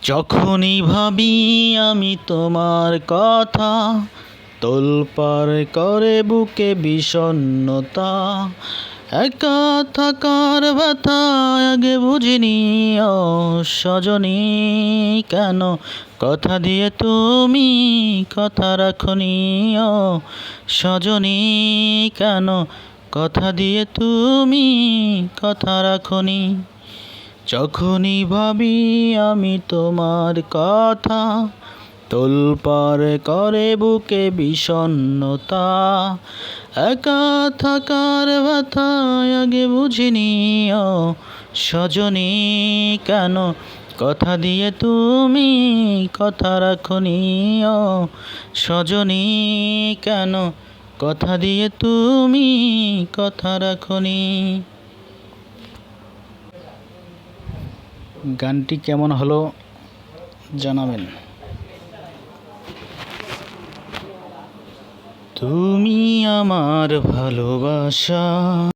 যখনই ভাবি আমি তোমার কথা, তোলপাড় করে বুকে বিষণ্ণতা। একা থাকার ব্যথা আগে বুঝিনি, ও সজনী কেন কথা দিয়ে তুমি কথা রাখনি। ও সজনী কেন কথা দিয়ে তুমি কথা রাখনি। যখনই ভাবি আমি তোমার কথা, তোলপাড় করে বুকে বিষণ্ণতা। একা থাকার ব্যথা আগে বুঝিনি, ও সজনী কেন কথা দিয়ে তুমি কথা রাখনি। ও সজনী কেন কথা দিয়ে তুমি কথা রাখনি। গানটি কেমন হলো জানাবেন। তুমি আমার ভালোবাসা।